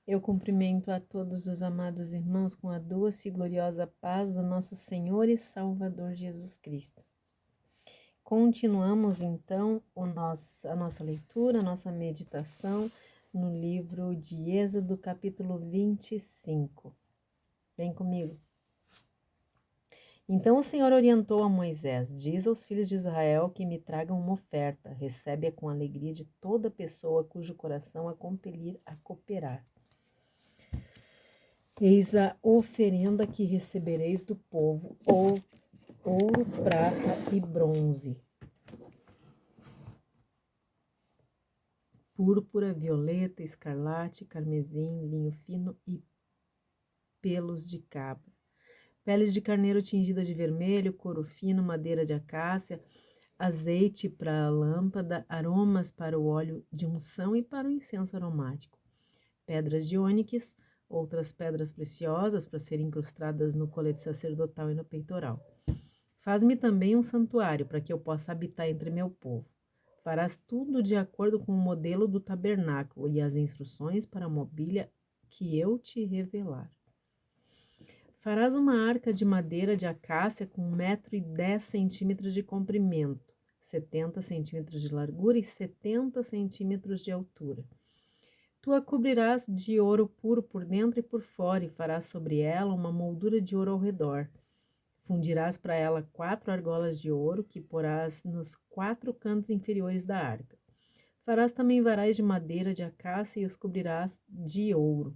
Eu cumprimento a todos os amados irmãos com a doce e gloriosa paz do nosso Senhor e Salvador Jesus Cristo. Continuamos então a nossa leitura, a nossa meditação no livro de Êxodo, capítulo 25. Vem comigo. Então o Senhor orientou a Moisés: diz aos filhos de Israel que me tragam uma oferta, recebe-a com alegria de toda pessoa cujo coração a compelir a cooperar. Eis a oferenda que recebereis do povo, ouro, prata e bronze, púrpura, violeta, escarlate, carmesim, linho fino e pelos de cabra, peles de carneiro tingida de vermelho, couro fino, madeira de acácia, azeite para a lâmpada, aromas para o óleo de unção e para o incenso aromático, pedras de ônix, outras pedras preciosas para serem incrustadas no colete sacerdotal e no peitoral. Faz-me também um santuário para que eu possa habitar entre meu povo. Farás tudo de acordo com o modelo do tabernáculo e as instruções para a mobília que eu te revelar. Farás uma arca de madeira de acácia com 1,10 m de comprimento, 70 centímetros de largura e 70 centímetros de altura. Tu a cobrirás de ouro puro por dentro e por fora e farás sobre ela uma moldura de ouro ao redor. Fundirás para ela 4 argolas de ouro que porás nos 4 cantos inferiores da arca. Farás também varais de madeira de acácia e os cobrirás de ouro.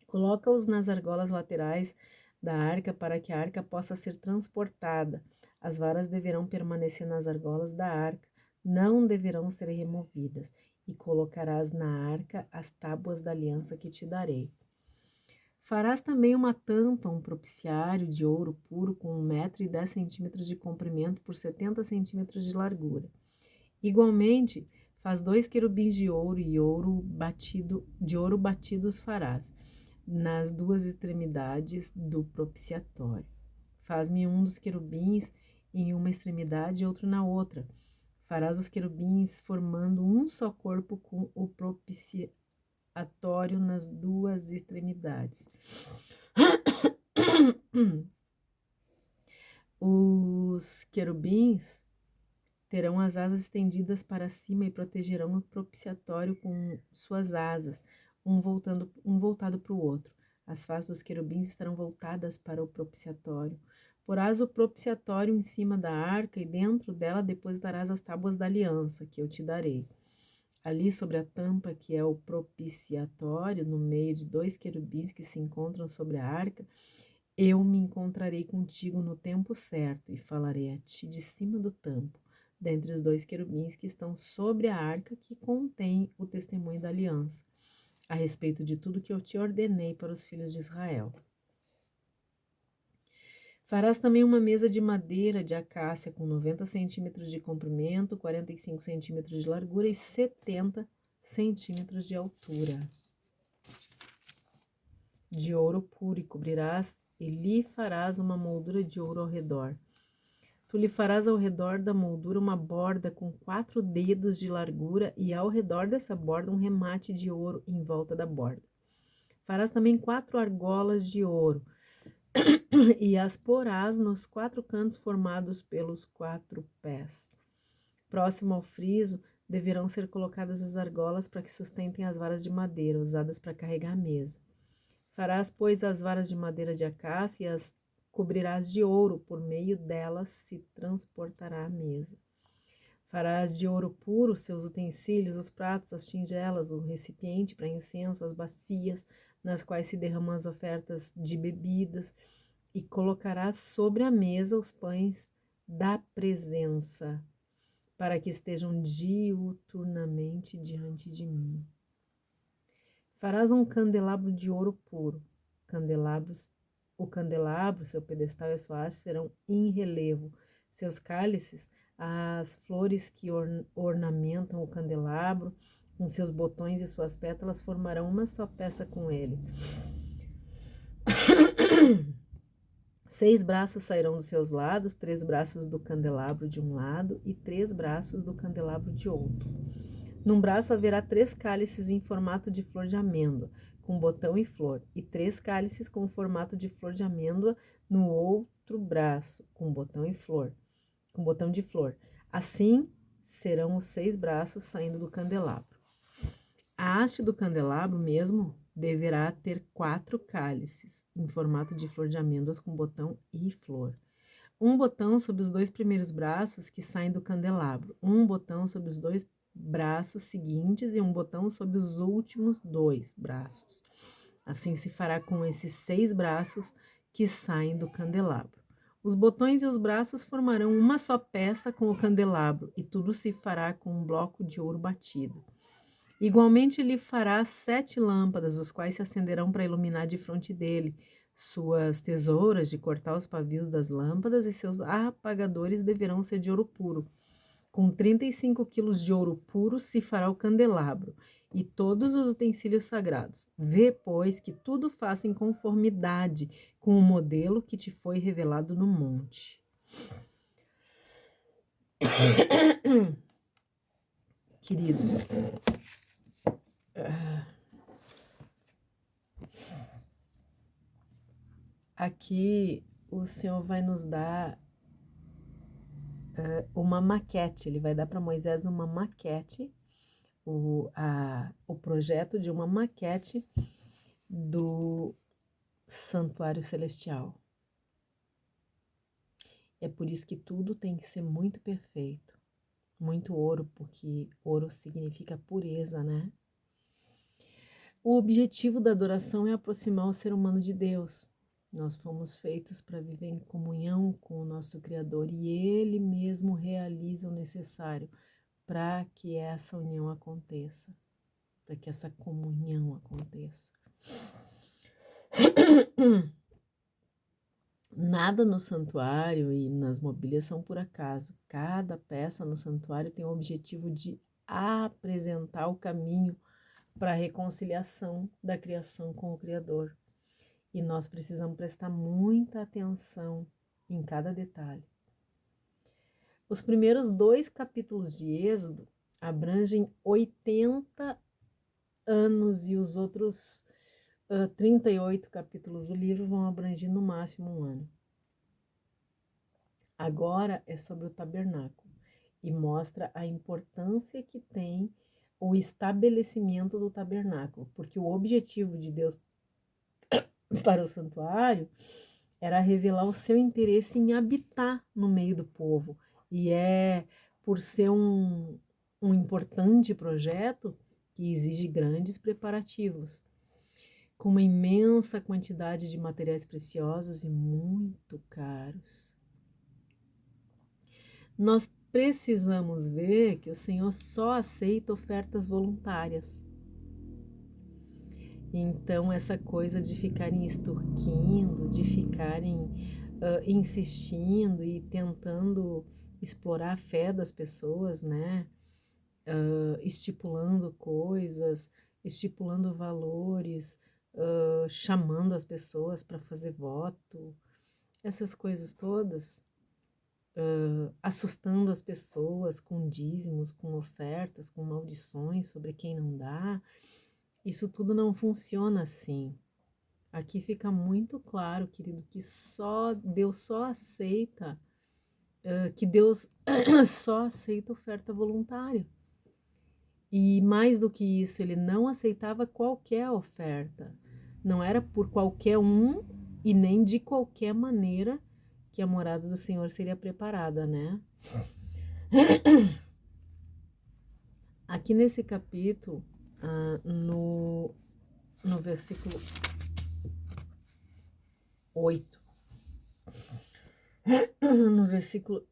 Coloca-os nas argolas laterais da arca para que a arca possa ser transportada. As varas deverão permanecer nas argolas da arca, não deverão ser removidas, e colocarás na arca as tábuas da aliança que te darei. Farás também uma tampa, um propiciário de ouro puro com 1,10 m de comprimento por 70 centímetros de largura. Igualmente, faz 2 querubins de ouro e de ouro batido os farás nas 2 extremidades do propiciatório. Faz-me um dos querubins em uma extremidade e outro na outra. Farás os querubins formando um só corpo com o propiciatório nas 2 extremidades. Os querubins terão as asas estendidas para cima e protegerão o propiciatório com suas asas, um voltado para o outro. As faces dos querubins estarão voltadas para o propiciatório. Porás o propiciatório em cima da arca e dentro dela depositarás as tábuas da aliança, que eu te darei. Ali sobre a tampa, que é o propiciatório, no meio de 2 querubins que se encontram sobre a arca, eu me encontrarei contigo no tempo certo e falarei a ti de cima do tampo, dentre os 2 querubins que estão sobre a arca que contém o testemunho da aliança, a respeito de tudo que eu te ordenei para os filhos de Israel. Farás também uma mesa de madeira de acácia com 90 centímetros de comprimento, 45 centímetros de largura e 70 centímetros de altura, de ouro puro, e cobrirás e lhe farás uma moldura de ouro ao redor. Tu lhe farás ao redor da moldura uma borda com 4 dedos de largura e ao redor dessa borda um remate de ouro em volta da borda. Farás também 4 argolas de ouro e as porás nos 4 cantos formados pelos 4 pés. Próximo ao friso, deverão ser colocadas as argolas para que sustentem as varas de madeira usadas para carregar a mesa. Farás, pois, as varas de madeira de acácia e as cobrirás de ouro, por meio delas se transportará a mesa. Farás de ouro puro seus utensílios, os pratos, as tigelas, o recipiente para incenso, as bacias, nas quais se derramam as ofertas de bebidas, e colocarás sobre a mesa os pães da presença, para que estejam diuturnamente diante de mim. Farás um candelabro de ouro puro. O candelabro, seu pedestal e a sua haste serão em relevo. Seus cálices, as flores que ornamentam o candelabro, com seus botões e suas pétalas, formarão uma só peça com ele. 6 braços sairão dos seus lados, 3 braços do candelabro de um lado e 3 braços do candelabro de outro. Num braço haverá 3 cálices em formato de flor de amêndoa, com botão e flor, e 3 cálices com formato de flor de amêndoa no outro braço, com botão e flor, com botão de flor. Assim serão os 6 braços saindo do candelabro. A haste do candelabro mesmo deverá ter 4 cálices, em formato de flor de amêndoas com botão e flor. Um botão sobre os 2 primeiros braços que saem do candelabro, um botão sobre os 2 braços seguintes e um botão sobre os últimos 2 braços. Assim se fará com esses 6 braços que saem do candelabro. Os botões e os braços formarão uma só peça com o candelabro, e tudo se fará com um bloco de ouro batido. Igualmente ele fará 7 lâmpadas, os quais se acenderão para iluminar de fronte dele, suas tesouras de cortar os pavios das lâmpadas e seus apagadores deverão ser de ouro puro. Com 35 quilos de ouro puro se fará o candelabro e todos os utensílios sagrados. Vê, pois, que tudo faça em conformidade com o modelo que te foi revelado no monte. Queridos, aqui o Senhor vai nos dar uma maquete, ele vai dar para Moisés uma maquete, o projeto de uma maquete do santuário celestial. É por isso que tudo tem que ser muito perfeito, muito ouro, porque ouro significa pureza, né? O objetivo da adoração é aproximar o ser humano de Deus. Nós fomos feitos para viver em comunhão com o nosso Criador e Ele mesmo realiza o necessário para que essa união aconteça, para que essa comunhão aconteça. Nada no santuário e nas mobílias são por acaso. Cada peça no santuário tem o objetivo de apresentar o caminho para a reconciliação da criação com o Criador. E nós precisamos prestar muita atenção em cada detalhe. Os primeiros 2 capítulos de Êxodo abrangem 80 anos e os outros 38 capítulos do livro vão abranger no máximo 1 ano. Agora é sobre o tabernáculo e mostra a importância que tem o estabelecimento do tabernáculo, porque o objetivo de Deus para o santuário era revelar o seu interesse em habitar no meio do povo. E por ser um importante projeto que exige grandes preparativos, com uma imensa quantidade de materiais preciosos e muito caros. Nós precisamos ver que o Senhor só aceita ofertas voluntárias. Então, essa coisa de ficarem extorquindo, de ficarem insistindo e tentando explorar a fé das pessoas, né? Estipulando coisas, estipulando valores, chamando as pessoas para fazer voto, essas coisas todas, assustando as pessoas com dízimos, com ofertas, com maldições sobre quem não dá. Isso tudo não funciona assim. Aqui fica muito claro, querido, que Deus só aceita, que Deus só aceita oferta voluntária. E mais do que isso, ele não aceitava qualquer oferta. Não era por qualquer um e nem de qualquer maneira que a morada do Senhor seria preparada, né? Aqui nesse capítulo, no versículo 8, no versículo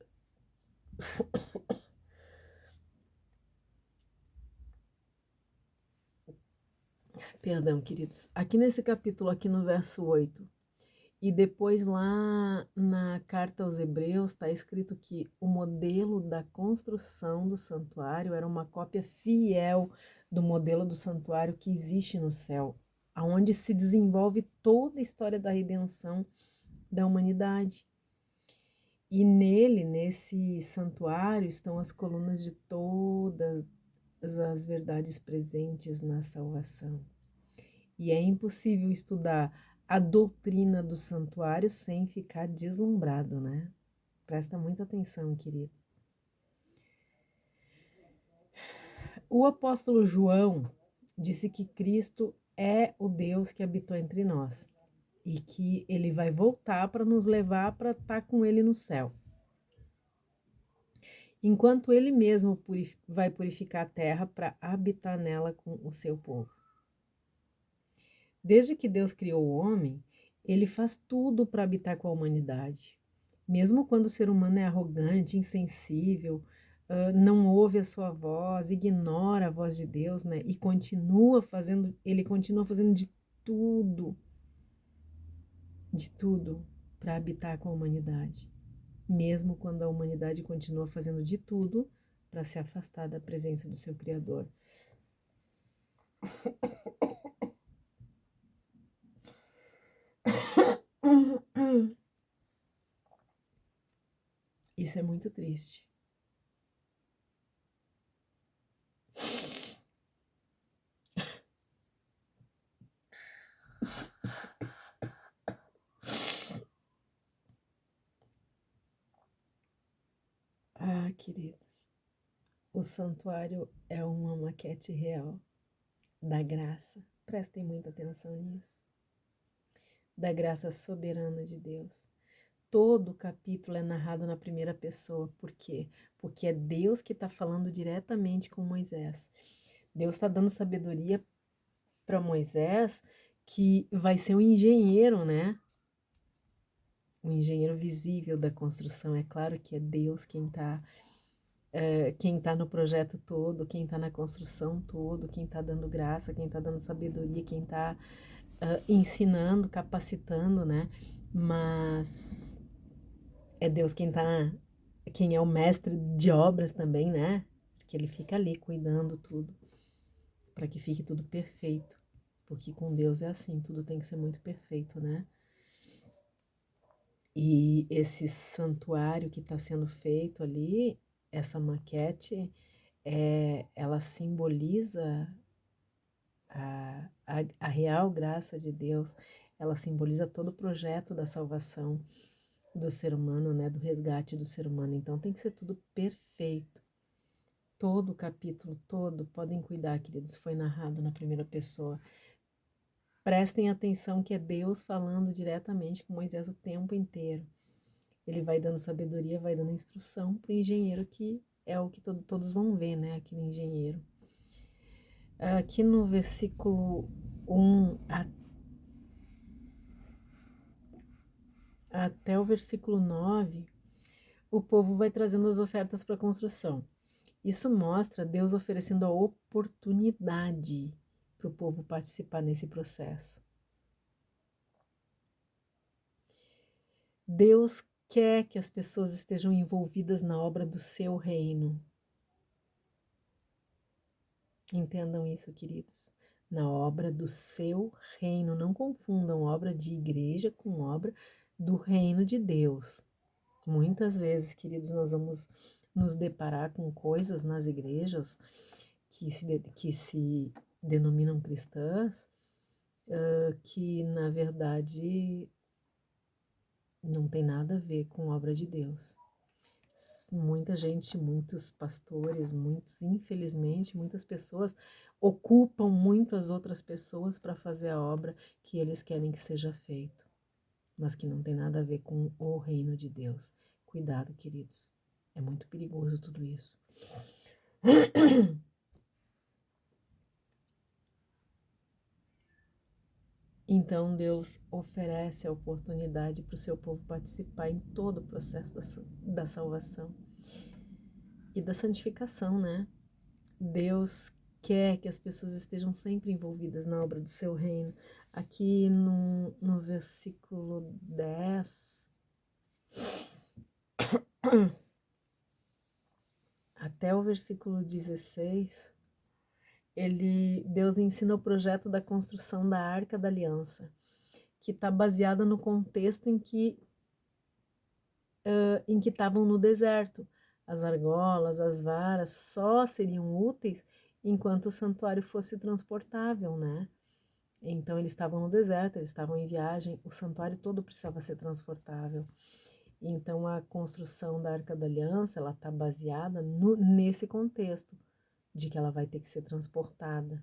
perdão, queridos, aqui nesse capítulo, aqui no verso 8, e depois lá na carta aos Hebreus está escrito que o modelo da construção do santuário era uma cópia fiel do modelo do santuário que existe no céu, aonde se desenvolve toda a história da redenção da humanidade. E nele, nesse santuário, estão as colunas de todas as verdades presentes na salvação. E é impossível estudar a doutrina do santuário sem ficar deslumbrado, né? Presta muita atenção, querido. O apóstolo João disse que Cristo é o Deus que habitou entre nós e que ele vai voltar para nos levar para estar com ele no céu. Enquanto ele mesmo vai purificar a terra para habitar nela com o seu povo. Desde que Deus criou o homem, ele faz tudo para habitar com a humanidade. Mesmo quando o ser humano é arrogante, insensível, não ouve a sua voz, ignora a voz de Deus, né? E ele continua fazendo de tudo para habitar com a humanidade. Mesmo quando a humanidade continua fazendo de tudo para se afastar da presença do seu Criador. Isso é muito triste. Ah, queridos, o santuário é uma maquete real da graça. Prestem muita atenção nisso. Da graça soberana de Deus. Todo o capítulo é narrado na primeira pessoa. Por quê? Porque é Deus que está falando diretamente com Moisés. Deus está dando sabedoria para Moisés, que vai ser um engenheiro, né? Um engenheiro visível da construção. É claro que é Deus quem tá no projeto todo, quem está na construção todo, quem está dando graça, quem está dando sabedoria, quem está ensinando, capacitando, né? Mas é Deus quem é o mestre de obras também, né? Porque ele fica ali cuidando tudo, para que fique tudo perfeito. Porque com Deus é assim, tudo tem que ser muito perfeito, né? E esse santuário que está sendo feito ali, essa maquete, ela simboliza a real graça de Deus, ela simboliza todo o projeto da salvação do ser humano, né, do resgate do ser humano. Então tem que ser tudo perfeito. Todo o capítulo, todo, podem cuidar, queridos, foi narrado na primeira pessoa. Prestem atenção que é Deus falando diretamente com Moisés o tempo inteiro. Ele vai dando sabedoria, vai dando instrução para o engenheiro, que é o que todos vão ver, né, aquele engenheiro. Aqui no versículo 1 até o versículo 9, o povo vai trazendo as ofertas para a construção. Isso mostra Deus oferecendo a oportunidade para o povo participar nesse processo. Deus quer que as pessoas estejam envolvidas na obra do seu reino. Entendam isso, queridos. Na obra do seu reino. Não confundam obra de igreja com obra do reino de Deus. Muitas vezes, queridos, nós vamos nos deparar com coisas nas igrejas que se denominam cristãs, que na verdade não tem nada a ver com a obra de Deus. Muita gente, muitos pastores, infelizmente, muitas pessoas ocupam muito as outras pessoas para fazer a obra que eles querem que seja feita, mas que não tem nada a ver com o reino de Deus. Cuidado, queridos. É muito perigoso tudo isso. Então Deus oferece a oportunidade para o seu povo participar em todo o processo da salvação e da santificação, né? Deus quer que as pessoas estejam sempre envolvidas na obra do seu reino. Aqui no versículo 10 até o versículo 16, Deus ensina o projeto da construção da Arca da Aliança, que está baseada no contexto em que estavam no deserto. As argolas, as varas só seriam úteis enquanto o santuário fosse transportável, né? Então eles estavam no deserto, eles estavam em viagem, o santuário todo precisava ser transportável. Então a construção da Arca da Aliança, ela está baseada nesse contexto de que ela vai ter que ser transportada.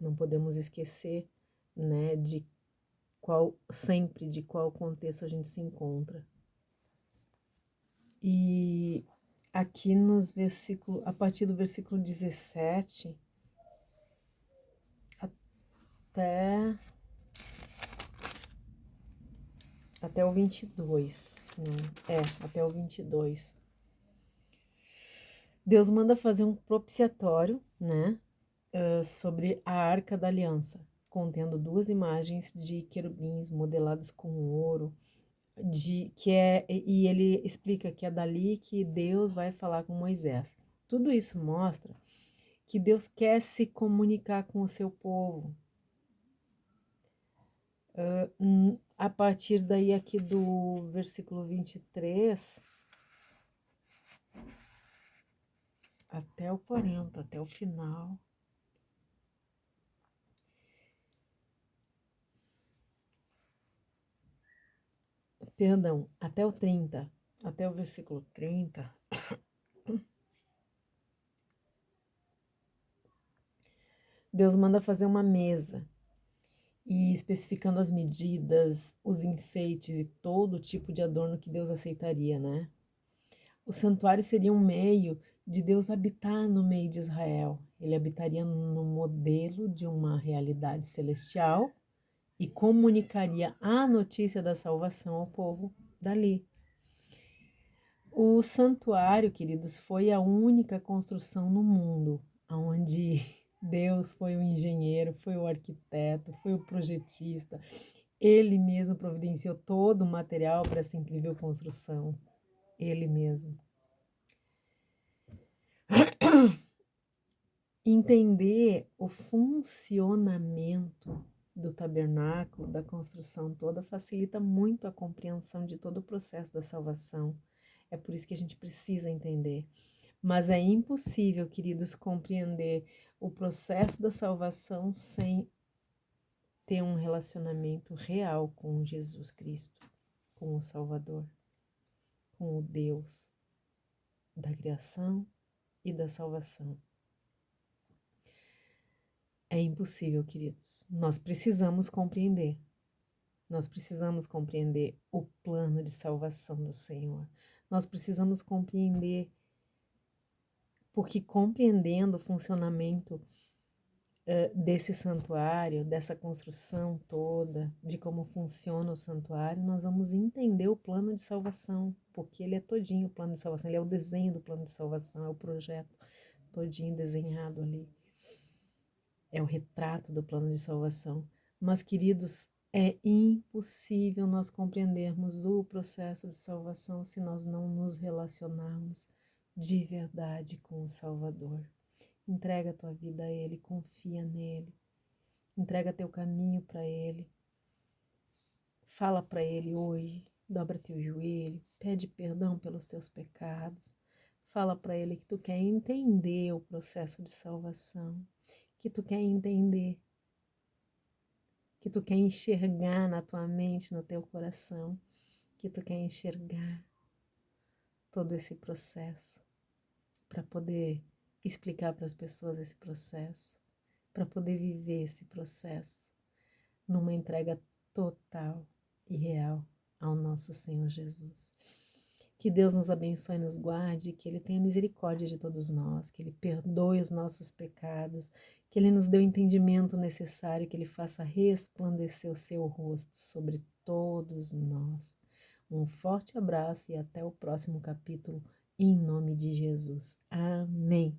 Não podemos esquecer, né, de qual contexto a gente se encontra. E aqui nos versículos, a partir do versículo 17 até o 22, não, até o 22. Deus manda fazer um propiciatório, né, sobre a Arca da Aliança, contendo 2 imagens de querubins modelados com ouro, e ele explica que é dali que Deus vai falar com Moisés. Tudo isso mostra que Deus quer se comunicar com o seu povo. A partir daí aqui do versículo 23 até o 40, até o final. Perdão, até o 30, até o versículo 30. Deus manda fazer uma mesa e especificando as medidas, os enfeites e todo tipo de adorno que Deus aceitaria, né? O santuário seria um meio de Deus habitar no meio de Israel. Ele habitaria no modelo de uma realidade celestial e comunicaria a notícia da salvação ao povo dali. O santuário, queridos, foi a única construção no mundo onde Deus foi o engenheiro, foi o arquiteto, foi o projetista. Ele mesmo providenciou todo o material para essa incrível construção. Ele mesmo. Entender o funcionamento do tabernáculo, da construção toda, facilita muito a compreensão de todo o processo da salvação. É por isso que a gente precisa entender. Mas é impossível, queridos, compreender o processo da salvação sem ter um relacionamento real com Jesus Cristo, com o Salvador, com o Deus da criação e da salvação. É impossível, queridos. Nós precisamos compreender. Nós precisamos compreender o plano de salvação do Senhor. Nós precisamos compreender, porque compreendendo o funcionamento desse santuário, dessa construção toda, de como funciona o santuário, nós vamos entender o plano de salvação, porque ele é todinho o plano de salvação, ele é o desenho do plano de salvação, é o projeto todinho desenhado ali. É o retrato do plano de salvação. Mas, queridos, é impossível nós compreendermos o processo de salvação se nós não nos relacionarmos de verdade com o Salvador. Entrega a tua vida a Ele, confia nele, entrega teu caminho para Ele, fala para Ele hoje, dobra teu joelho, pede perdão pelos teus pecados, fala para Ele que tu quer entender o processo de salvação, que tu quer entender, que tu quer enxergar na tua mente, no teu coração, que tu quer enxergar todo esse processo para poder explicar para as pessoas esse processo, para poder viver esse processo numa entrega total e real ao nosso Senhor Jesus. Que Deus nos abençoe e nos guarde, que Ele tenha misericórdia de todos nós, que Ele perdoe os nossos pecados, que Ele nos dê o entendimento necessário, que Ele faça resplandecer o seu rosto sobre todos nós. Um forte abraço e até o próximo capítulo, em nome de Jesus. Amém.